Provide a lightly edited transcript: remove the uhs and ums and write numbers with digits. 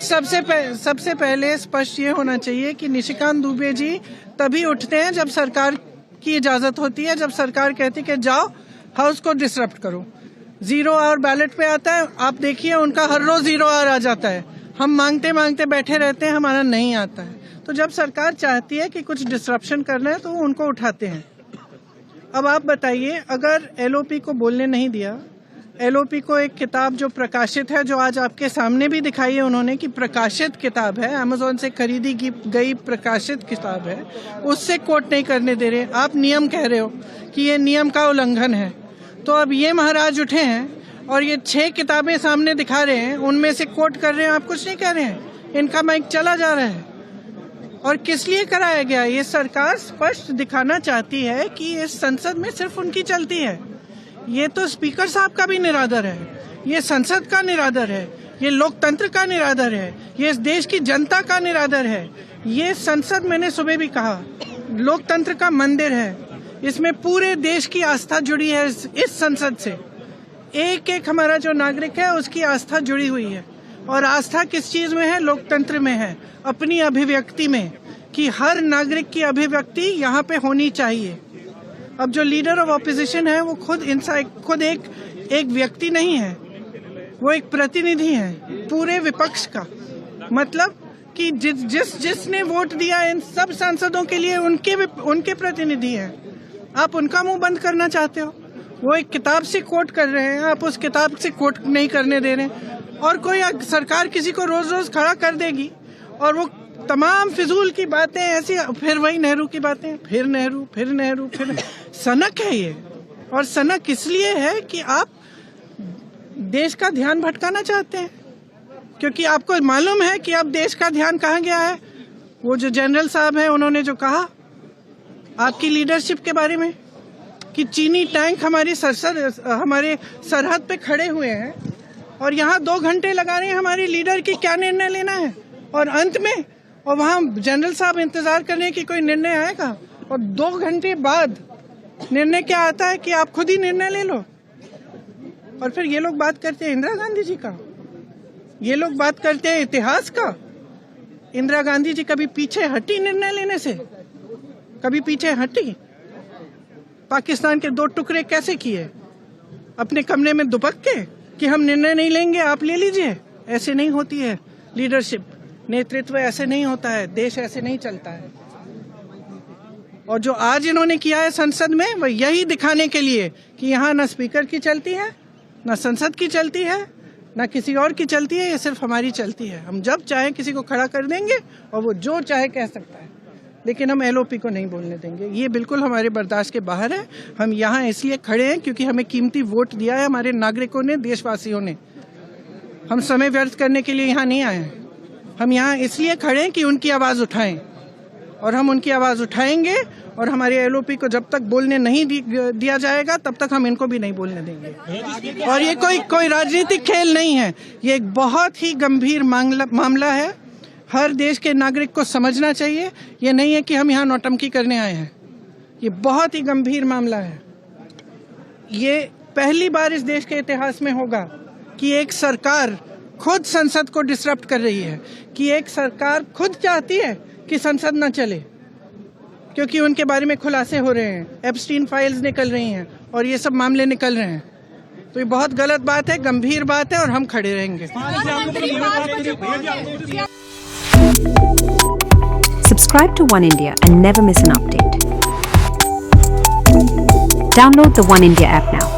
सबसे पहले स्पष्ट ये होना चाहिए कि निशिकांत दुबे जी तभी उठते हैं जब सरकार की इजाजत होती है, जब सरकार कहती है कि जाओ हाउस को डिसरप्ट करो। 0 आवर बैलेट पे आता है, आप देखिए उनका हर रोज 0 आवर आ जाता है। हम मांगते मांगते बैठे रहते हैं, हमारा नहीं आता है। तो जब सरकार चाहती है कि कुछ डिसरप्शन करना है तो वो उनको उठाते हैं। अब आप बताइए, अगर एलओपी को बोलने नहीं दिया, एलओपी को एक किताब जो प्रकाशित है, जो आज आपके सामने भी दिखाई है उन्होंने कि प्रकाशित किताब है, अमेज़न से खरीदी गई प्रकाशित किताब है, उससे कोट नहीं करने दे रहे। आप नियम कह रहे हो कि ये नियम का उल्लंघन है। तो अब ये महाराज उठे हैं और ये 6 किताबें सामने दिखा रहे हैं, उनमें से कोट कर रहे हैं, आप कुछ नहीं कह रहे हैं। इनका माइक चला जा रहा है। और किस लिए कराया गया? ये सरकार स्पष्ट दिखाना चाहती है कि इस संसद में सिर्फ उनकी चलती है। ये तो स्पीकर साहब का भी निरादर है, ये संसद का निरादर है, ये लोकतंत्र का निरादर है, ये इस देश की जनता का निरादर है। ये संसद, मैंने सुबह भी कहा, लोकतंत्र का मंदिर है। इसमें पूरे देश की आस्था जुड़ी है। इस संसद से एक एक हमारा जो नागरिक है उसकी आस्था जुड़ी हुई है। और आस्था किस चीज में है? लोकतंत्र में है, अपनी अभिव्यक्ति में, कि हर नागरिक की अभिव्यक्ति यहाँ पे होनी चाहिए। अब जो लीडर ऑफ ऑपोजिशन है वो खुद एक व्यक्ति नहीं है, वो एक प्रतिनिधि है पूरे विपक्ष का। मतलब कि जिसने वोट दिया इन सब सांसदों के लिए उनके प्रतिनिधि हैं। आप उनका मुंह बंद करना चाहते हो। वो एक किताब से कोट कर रहे हैं, आप उस किताब से कोट नहीं करने दे रहे। और कोई सरकार किसी को रोज रोज खड़ा कर देगी और वो तमाम फिजूल की बातें ऐसी, फिर वही नेहरू की बातें, फिर नेहरू। सनक है ये। और सनक इसलिए है कि आप देश का ध्यान भटकाना चाहते हैं, क्योंकि आपको मालूम है कि अब देश का ध्यान कहाँ गया है। वो जो जनरल साहब हैं उन्होंने जो कहा आपकी लीडरशिप के बारे में कि चीनी टैंक हमारे सरहद पे खड़े हुए हैं और यहाँ 2 घंटे लगा रहे हैं हमारे लीडर की क्या निर्णय लेना है। और अंत में वहाँ जनरल साहब इंतजार कर रहे हैं कि कोई निर्णय आएगा, और 2 घंटे बाद निर्णय क्या आता है कि आप खुद ही निर्णय ले लो। और फिर ये लोग बात करते हैं इंदिरा गांधी जी का, ये लोग बात करते हैं इतिहास का। इंदिरा गांधी जी कभी पीछे हटी निर्णय लेने से? कभी पीछे हटी? पाकिस्तान के 2 टुकड़े कैसे किए? अपने कमरे में दुबक के कि हम निर्णय नहीं लेंगे, आप ले लीजिए। ऐसे नहीं होती है लीडरशिप, नेतृत्व ऐसे नहीं होता है, देश ऐसे नहीं चलता है। और जो आज इन्होंने किया है संसद में, वह यही दिखाने के लिए कि यहाँ न स्पीकर की चलती है, न संसद की चलती है, न किसी और की चलती है, ये सिर्फ हमारी चलती है। हम जब चाहे किसी को खड़ा कर देंगे और वो जो चाहे कह सकता है, लेकिन हम एलओपी को नहीं बोलने देंगे। ये बिल्कुल हमारे बर्दाश्त के बाहर है। हम यहाँ इसलिए खड़े हैं क्योंकि हमें कीमती वोट दिया है हमारे नागरिकों ने, देशवासियों ने। हम समय व्यर्थ करने के लिए यहाँ नहीं आए हैं। हम यहाँ इसलिए खड़े हैं कि उनकी आवाज उठाएं, और हम उनकी आवाज उठाएंगे। और हमारे एलओपी को जब तक बोलने नहीं दिया जाएगा तब तक हम इनको भी नहीं बोलने देंगे। और ये कोई राजनीतिक खेल नहीं है, ये एक बहुत ही गंभीर मामला है। हर देश के नागरिक को समझना चाहिए। ये नहीं है कि हम यहाँ नौटंकी करने आए हैं, ये बहुत ही गंभीर मामला है। ये पहली बार इस देश के इतिहास में होगा कि एक सरकार खुद संसद को डिसरप्ट कर रही है, कि एक सरकार खुद चाहती है कि संसद न चले, क्योंकि उनके बारे में खुलासे हो रहे हैं, एप्स्टीन फाइल्स निकल रही हैं और ये सब मामले निकल रहे हैं। तो ये बहुत गलत बात है, गंभीर बात है, और हम खड़े रहेंगे। Subscribe to One India and never miss an update. Download the One India app now.